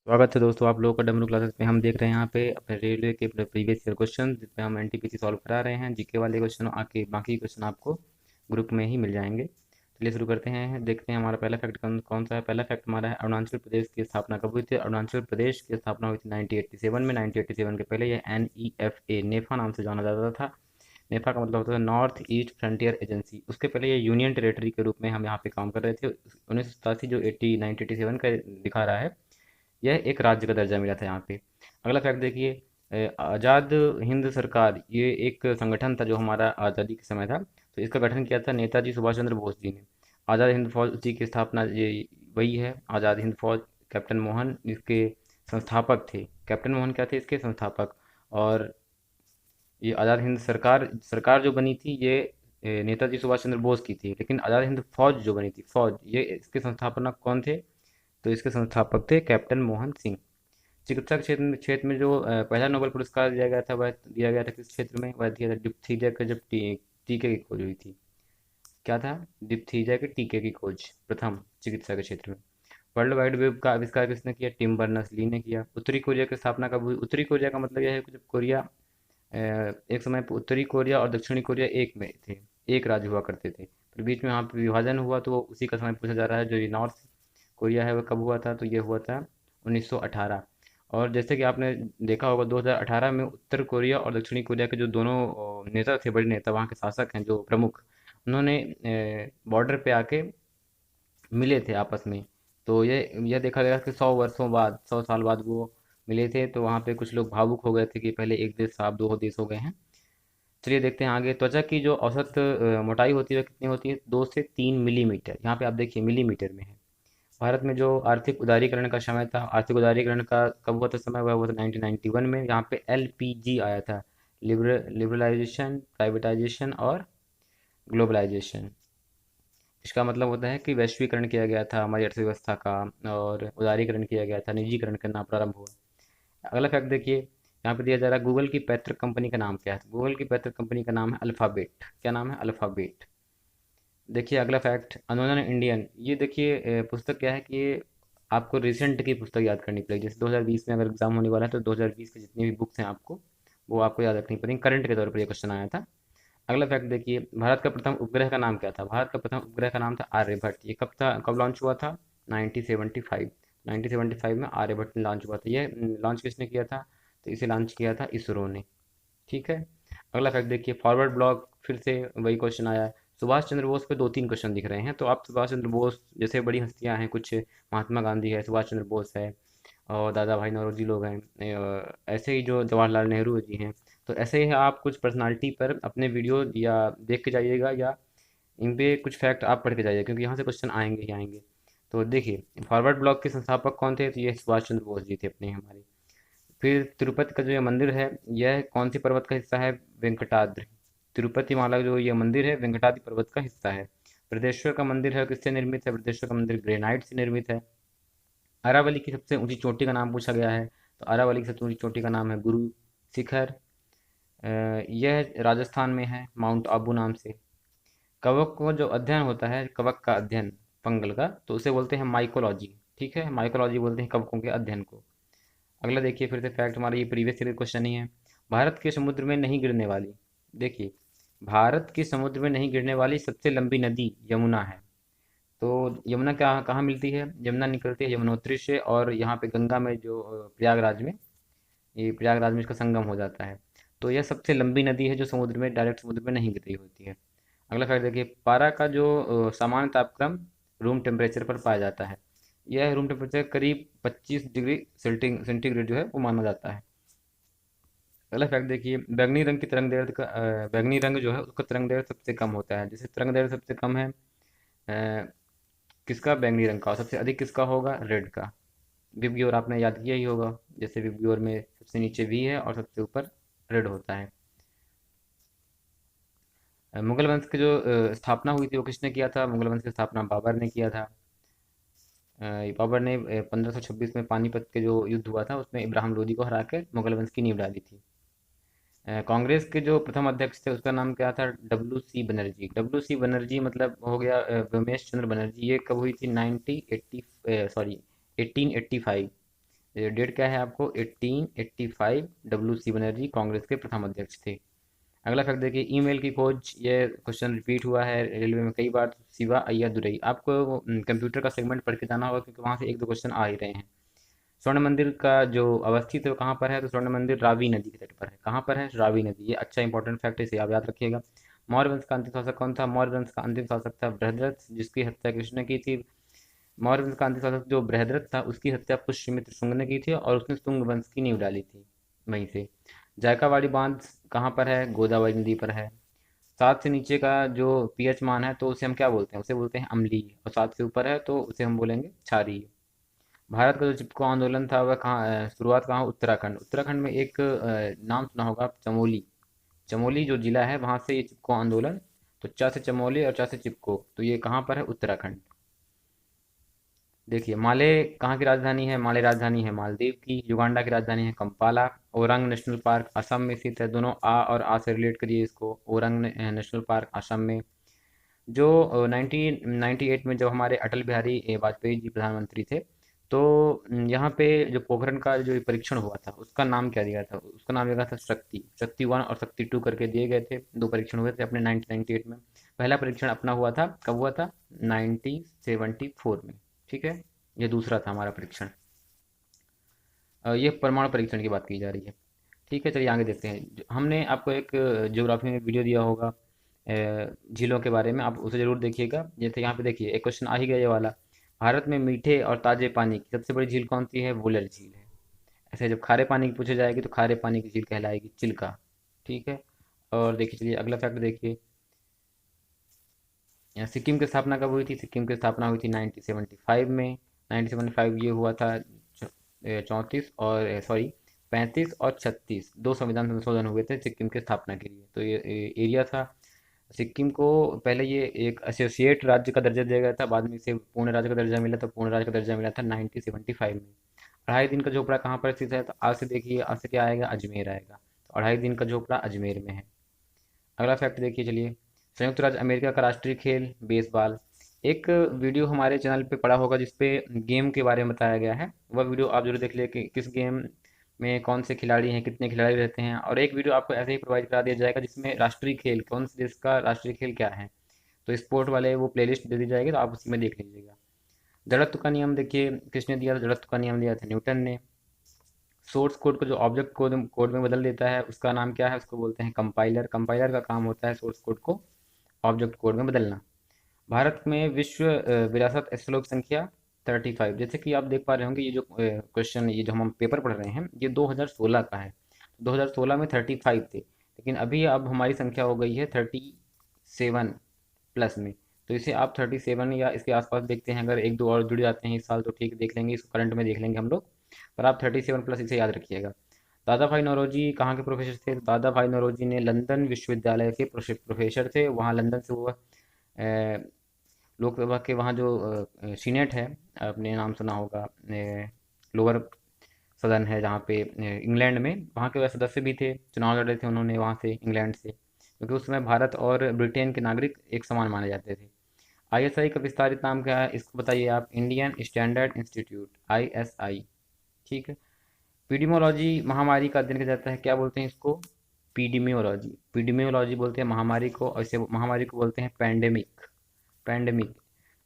स्वागत है दोस्तों आप लोगों का डमरू क्लासेस में। हम देख रहे हैं यहाँ पे अपने रेलवे के प्रीवियस ईयर क्वेश्चन जिसमें हम एनटीपीसी सॉल्व करा रहे हैं। जीके वाले क्वेश्चन आके बाकी क्वेश्चन आपको ग्रुप में ही मिल जाएंगे। चलिए शुरू करते हैं। देखते हैं हमारा पहला फैक्ट कौन कौन सा है। पहला फैक्ट हमारा है अरुणाचल प्रदेश की स्थापना कब हुई थी। अरुणाचल प्रदेश की स्थापना हुई थी 1987 में। 1987 के पहले यह NEFA नेफा नाम से जाना जाता था। नेफा का मतलब होता है नॉर्थ ईस्ट फ्रंटियर एजेंसी। उसके पहले ये यूनियन टेरेटरी के रूप में हम यहाँ पे काम कर रहे थे। 1987 जो 1987 का दिखा रहा है यह एक राज्य का दर्जा मिला था यहाँ पे। अगला फैक्ट देखिए, आज़ाद हिंद सरकार ये एक संगठन था जो हमारा आज़ादी के समय था। तो इसका गठन किया था नेताजी सुभाष चंद्र बोस जी ने। आज़ाद हिंद फौज उसी की स्थापना ये वही है आज़ाद हिंद फौज। कैप्टन मोहन इसके संस्थापक थे। कैप्टन मोहन क्या थे इसके संस्थापक। और ये आज़ाद हिंद सरकार सरकार जो बनी थी ये नेताजी सुभाष चंद्र बोस की थी। लेकिन आज़ाद हिंद फौज जो बनी थी फौज ये इसके संस्थापक कौन थे। तो इसके संस्थापक थे कैप्टन मोहन सिंह। चिकित्सा क्षेत्र में जो पहला नोबेल पुरस्कार दिया गया था वह दिया गया था किस क्षेत्र में। वह दिया था डिप्थीरिया का जब टीके की खोज हुई थी। क्या था। डिप्थीरिया के टीके की खोज प्रथम चिकित्सा के क्षेत्र में। वर्ल्ड वाइड वेब का आविष्कार किसने किया। टिम बर्नर्स ली ने किया। उत्तरी कोरिया की स्थापना कब हुई। उत्तरी कोरिया का मतलब यह है कि जब कोरिया एक समय पर उत्तरी कोरिया और दक्षिणी कोरिया एक में थे। एक राज्य हुआ करते थे। फिर बीच में वहाँ पे विभाजन हुआ तो उसी का समय पूछा जा रहा है। जो ये नॉर्थ कोरिया है वह कब हुआ था। तो ये हुआ था 1918। और जैसे कि आपने देखा होगा 2018 में उत्तर कोरिया और दक्षिणी कोरिया के जो दोनों नेता थे बड़े नेता वहाँ के शासक हैं जो प्रमुख उन्होंने बॉर्डर पे आके मिले थे आपस में। तो यह देखा गया कि 100 वर्षों बाद 100 साल बाद वो मिले थे। तो वहाँ पे कुछ लोग भावुक हो गए थे कि पहले एक देश था अब दो देश हो गए हैं। चलिए देखते हैं आगे। त्वचा की जो औसत मोटाई होती है कितनी होती है। 2 से 3 मिलीमीटर। यहाँ पे आप देखिए मिलीमीटर में है। भारत में जो आर्थिक उदारीकरण का समय था आर्थिक उदारीकरण का कब हुआ था समय वह हुआ था 1991 में। यहाँ पे LPG आया था। लिबरलाइजेशन प्राइवेटाइजेशन और ग्लोबलाइजेशन। इसका मतलब होता है कि वैश्वीकरण किया गया था हमारी अर्थव्यवस्था का और उदारीकरण किया गया था निजीकरण करना प्रारंभ हुआ। अगला फैक्ट देखिए यहाँ पे दिया जा रहा है गूगल की पैतृक कंपनी का नाम क्या है। गूगल की पैतृक कंपनी का नाम है अल्फ़ाबेट। क्या नाम है अल्फ़ाबेट। देखिए अगला फैक्ट अनोनन इंडियन ये देखिए पुस्तक क्या है कि ये आपको रिसेंट की पुस्तक याद करनी पड़ेगी। जैसे 2020 में अगर एग्जाम होने वाला है तो 2020 की जितनी भी बुक्स हैं आपको वो आपको याद रखनी पड़ेंगी। करंट के तौर पर ये क्वेश्चन आया था। अगला फैक्ट देखिए भारत का प्रथम उपग्रह का नाम क्या था। भारत का प्रथम उपग्रह का नाम था आर्यभट्ट। ये कब था कब लॉन्च हुआ था 1975। 1975 में आर्यभट्ट लॉन्च हुआ था। ये लॉन्च किसने किया था। तो इसे लॉन्च किया था इसरो ने। ठीक है। अगला फैक्ट देखिए फॉरवर्ड ब्लॉक फिर से वही क्वेश्चन आया है। सुभाष चंद्र बोस पे 2-3 क्वेश्चन दिख रहे हैं तो आप सुभाष चंद्र बोस जैसे बड़ी हस्तियां हैं कुछ महात्मा गांधी है सुभाष चंद्र बोस है और दादा भाई नौरोजी लोग हैं। ऐसे ही जो जवाहरलाल नेहरू जी हैं। तो ऐसे ही आप कुछ पर्सनालिटी पर अपने वीडियो या देख के जाइएगा या इन पे कुछ फैक्ट आप पढ़ के जाइएगा क्योंकि यहाँ से क्वेश्चन आएंगे ही आएंगे। तो देखिए फॉरवर्ड ब्लॉक के संस्थापक कौन थे। तो ये सुभाष चंद्र बोस जी थे अपने हमारे। फिर तिरुपति का जो ये मंदिर है यह कौन सी पर्वत का हिस्सा है। वेंकटाद्रि। तिरुपति माला जो ये मंदिर है वेंकटाद्रि पर्वत का हिस्सा है। बृहदेश्वर का मंदिर है किससे निर्मित है। बृहदेश्वर का मंदिर ग्रेनाइट से निर्मित है। अरावली की सबसे ऊंची चोटी का नाम पूछा गया है। तो अरावली की सबसे ऊंची चोटी का नाम है गुरु शिखर। यह राजस्थान में है माउंट आबू नाम से। कवक को जो अध्ययन होता है कवक का अध्ययन फंगल का तो उसे बोलते हैं माइकोलॉजी। ठीक है माइकोलॉजी बोलते हैं कवकों के अध्ययन को। अगला देखिए फिर से फैक्ट हमारा ये प्रीवियस ईयर क्वेश्चन ही है। भारत के समुद्र में नहीं गिरने वाली। देखिए भारत के समुद्र में नहीं गिरने वाली सबसे लंबी नदी यमुना है। तो यमुना क्या कहाँ मिलती है। यमुना निकलती है यमुनोत्री से और यहाँ पे गंगा में जो प्रयागराज में ये प्रयागराज में इसका संगम हो जाता है। तो यह सबसे लंबी नदी है जो समुद्र में डायरेक्ट समुद्र में नहीं गिर रही होती है। अगला फैक्ट देखिए पारा का जो सामान्य तापक्रम रूम टेम्परेचर पर पाया जाता है। यह रूम टेम्परेचर करीब 25 डिग्री सेंटीग्रेड जो है वो माना जाता है। अगला फैक्ट देखिए बैंगनी रंग की तरंग दैर्ध्य का बैंगनी रंग जो है उसका तरंग दैर्ध्य सबसे कम होता है। जैसे तरंग दैर्ध्य सबसे कम है किसका बैंगनी रंग का और सबसे अधिक किसका होगा रेड का। विबग्योर आपने याद किया ही होगा। जैसे विबग्योर में सबसे नीचे वी है और सबसे ऊपर रेड होता है। मुगल वंश की जो स्थापना हुई थी वो किसने किया था। मुगल वंश की स्थापना बाबर ने किया था। बाबर ने 1526 में पानीपत के जो युद्ध हुआ था उसमें इब्राहिम लोदी को हरा के मुगल वंश की नींव डाली थी। कांग्रेस के जो प्रथम अध्यक्ष थे उसका नाम क्या था। WC बनर्जी। WC बनर्जी मतलब हो गया व्योमेश चंद्र बनर्जी। ये कब हुई थी 1980 सॉरी 1885। डेट क्या है आपको 1885, WC बनर्जी कांग्रेस के प्रथम अध्यक्ष थे। अगला फैक्ट देखिए, ईमेल की खोज, ये क्वेश्चन रिपीट हुआ है रेलवे में कई बार। शिवा अय्या दुरई, आपको कंप्यूटर का सेगमेंट पढ़ के जाना होगा क्योंकि वहाँ से एक दो क्वेश्चन आ ही रहे हैं। स्वर्ण मंदिर का जो अवस्थित है वो कहाँ पर है, तो स्वर्ण मंदिर रावी नदी के तट पर है। कहाँ पर है, रावी नदी। ये अच्छा इंपॉर्टेंट फैक्ट है, इसे आप याद रखिएगा। मौर्य वंश का अंतिम शासक कौन था, मौर्य वंश का अंतिम शासक था बृहद्रथ, जिसकी हत्या कृष्ण ने की थी। मौर्य वंश का अंतिम शासक जो बृहद्रथ था उसकी हत्या पुष्यमित्र शुंग ने की थी और उसने शुंग वंश की नींव डाली थी वहीं से। जायकावाड़ी बांध कहाँ पर है, गोदावरी नदी पर है। 7 से नीचे का जो पीएच मान है तो उसे हम क्या बोलते हैं, उसे बोलते हैं अम्लीय, और 7 से ऊपर है तो उसे हम बोलेंगे क्षारीय। भारत का जो चिपको आंदोलन था वह कहाँ शुरुआत कहाँ, उत्तराखंड। उत्तराखंड में एक नाम सुना होगा आप, चमोली। चमोली जो जिला है वहाँ से ये चिपको आंदोलन, तो चा से चमोली और चा से चिपको, तो ये कहाँ पर है, उत्तराखंड। देखिए माले कहाँ की राजधानी है, माले राजधानी है मालदीव की। युगांडा की राजधानी है Kampala. Orang national park Assam में स्थित है। दोनों आ और आ से रिलेट करिए इसको। ओरंग नेशनल पार्क असम में। जो 1998 में जब हमारे अटल बिहारी वाजपेयी जी प्रधानमंत्री थे, तो यहाँ पे जो पोखरण का जो परीक्षण हुआ था उसका नाम क्या दिया था, उसका नाम दिया था शक्ति। शक्ति 1 और शक्ति 2 करके दिए गए थे। दो परीक्षण हुए थे अपने 1998 में। पहला परीक्षण अपना हुआ था, कब हुआ था, 1974 में। ठीक है, ये दूसरा था हमारा परीक्षण। ये परमाणु परीक्षण की बात की जा रही है। ठीक है, चलिए आगे देखते हैं। हमने आपको एक ज्योग्राफी में वीडियो दिया होगा झीलों के बारे में, आप उसे ज़रूर देखिएगा। जैसे यहाँ पे देखिए एक क्वेश्चन आ ही गया ये वाला, भारत में मीठे और ताजे पानी की सबसे बड़ी झील कौन सी है, वुलर झील है। ऐसे जब खारे पानी की पूछी जाएगी तो खारे पानी की झील कहलाएगी चिल्का। ठीक है, और देखिए चलिए अगला फैक्ट देखिए, यहाँ सिक्किम की स्थापना कब हुई थी, सिक्किम की स्थापना हुई थी 1975 में। 1975 ये हुआ था 34 और सॉरी 35 और 36 दो संविधान संशोधन हुए थे सिक्किम की स्थापना के लिए। तो ये एरिया था सिक्किम को। पहले ये एक एसोसिएट राज्य का दर्जा दिया गया था, बाद में इसे पूर्ण राज्य का दर्जा मिला था। पूर्ण राज्य का दर्जा मिला था 1975 में। 2.5 दिन का झोपड़ा कहाँ पर स्थित है, तो आज से देखिए, आज से क्या आएगा, अजमेर आएगा। तो 2.5 दिन का झोपड़ा अजमेर में है। अगला फैक्ट देखिए चलिए, संयुक्त राज्य अमेरिका का राष्ट्रीय खेल बेसबॉल। एक वीडियो हमारे चैनल पे पड़ा होगा जिसपे गेम के बारे में बताया गया है, वह वीडियो आप जरूर देख लिए कि किस गेम में कौन से खिलाड़ी हैं, कितने खिलाड़ी रहते हैं। और एक वीडियो आपको ऐसे ही प्रोवाइड करा दिया जाएगा जिसमें राष्ट्रीय खेल, कौन से देश का राष्ट्रीय खेल क्या है, तो स्पोर्ट वाले वो प्लेलिस्ट दे दी जाएगी, तो आप उसी में देख लीजिएगा। जड़त्व का नियम देखिए, किसने दिया था, जड़त्व का नियम दिया था न्यूटन ने। सोर्स कोड को जो ऑब्जेक्ट कोड में बदल देता है उसका नाम क्या है, उसको बोलते हैं कंपाइलर। कंपाइलर का काम होता है सोर्स कोड को ऑब्जेक्ट कोड में बदलना। भारत में विश्व विरासत स्थलों की संख्या 35। जैसे कि आप देख पा रहे होंगे, ये जो क्वेश्चन, ये जो हम पेपर पढ़ रहे हैं ये 2016 का है। 2016 में 35 थे, लेकिन अभी अब हमारी संख्या हो गई है 37 प्लस में। तो इसे आप 37 या इसके आसपास देखते हैं, अगर एक दो और जुड़ जाते हैं इस साल तो ठीक देख लेंगे, इसको करंट में देख लेंगे हम लोग। पर आप 37 प्लस इसे याद रखिएगा। दादा भाई नौरोजी कहाँ के प्रोफेसर थे, दादा भाई नौरोजी ने लंदन विश्वविद्यालय के प्रोफेसर थे। वहाँ लंदन से वो लोकसभा के वहाँ जो सीनेट है, आपने नाम सुना होगा, लोअर सदन है जहाँ पे इंग्लैंड में, वहाँ के वह सदस्य भी थे। चुनाव लड़े थे उन्होंने वहाँ से, इंग्लैंड से, क्योंकि उस समय भारत और ब्रिटेन के नागरिक एक समान माने जाते थे। आईएसआई का विस्तारित नाम क्या है, इसको बताइए आप, इंडियन स्टैंडर्ड इंस्टीट्यूट, आईएसआई। ठीक है। पीडीमोलॉजी महामारी का अध्ययन किया जाता है, क्या बोलते हैं इसको, पीडीमियोलॉजी। पीडीमियोलॉजी बोलते हैं महामारी को, और इसे महामारी को बोलते हैं पैंडेमिक। पैंडेमिक,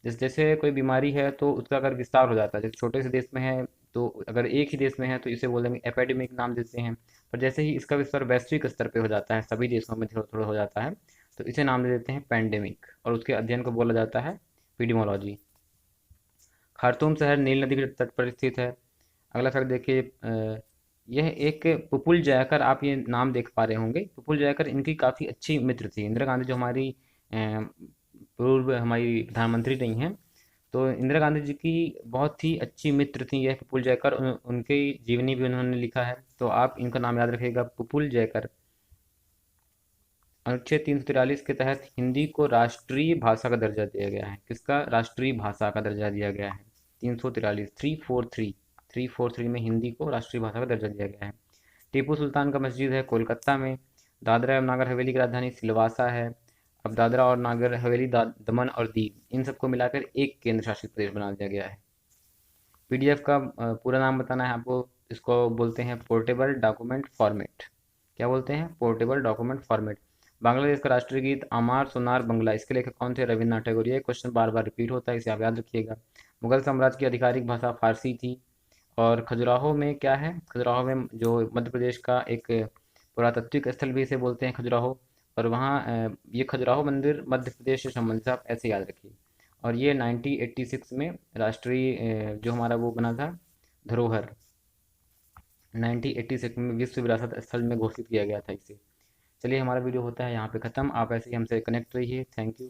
जैसे जैसे कोई बीमारी है तो उसका अगर विस्तार हो जाता है, जैसे छोटे से देश में है तो अगर एक ही देश में है तो इसे बोलेंगे एपिडेमिक नाम देते हैं। पर जैसे ही इसका विस्तार वैश्विक स्तर पे हो जाता है, सभी देशों में थोड़ा थोड़ा हो जाता है, तो इसे नाम दे देते हैं पैंडेमिक, और उसके अध्ययन को बोला जाता है पीडीमोलॉजी। खार्तूम शहर नील नदी के तट पर स्थित है। अगला फैक्ट देखिए, यह एक पुपुल जयकर, आप ये नाम देख पा रहे होंगे, पुपुल जयकर इनकी काफ़ी अच्छी मित्र थी। इंदिरा गांधी जो हमारी पूर्व हमारी प्रधानमंत्री रही हैं, तो इंदिरा गांधी जी की बहुत ही अच्छी मित्र थी यह पुपुल जयकर। उनकी जीवनी भी उन्होंने लिखा है, तो आप इनका नाम याद रखिएगा, पुपुल जयकर। अनुच्छेद 343 के तहत हिंदी को राष्ट्रीय भाषा का दर्जा दिया गया है, किसका, राष्ट्रीय भाषा का दर्जा दिया गया है। 343, 343 में हिंदी को राष्ट्रीय भाषा का दर्जा दिया गया है। टीपू सुल्तान का मस्जिद है कोलकाता में। दादरा एवं नागर हवेली की राजधानी सिलवासा है। अब दादरा और नागर हवेली, दमन और दीव, इन सबको मिलाकर एक केंद्र शासित प्रदेश बना दिया गया है। पीडीएफ का पूरा नाम बताना है आपको। इसको बोलते हैं पोर्टेबल डॉक्यूमेंट फॉर्मेट। क्या बोलते हैं? Portable document format. बांग्लादेश का राष्ट्रीय गीत अमार सोनार बंगला, इसके लेखक कौन थे? रविन्द्रनाथ टैगोर। ये क्वेश्चन बार बार रिपीट होता है, इसे आप याद रखिएगा। मुगल साम्राज्य की आधिकारिक भाषा फारसी थी। और खजुराहो में क्या है? खजुराहो में जो मध्य प्रदेश का एक पुरातात्विक स्थल भी इसे बोलते हैं खजुराहो। और वहाँ ये खजुराहो मंदिर मध्य प्रदेश से संबंधित है, आप ऐसे याद रखिए। और ये 1986 में राष्ट्रीय जो हमारा वो बना था धरोहर, 1986 में विश्व विरासत स्थल में घोषित किया गया था इसे। चलिए हमारा वीडियो होता है यहाँ पे ख़त्म। आप ऐसे ही हमसे कनेक्ट रहिए। Thank you.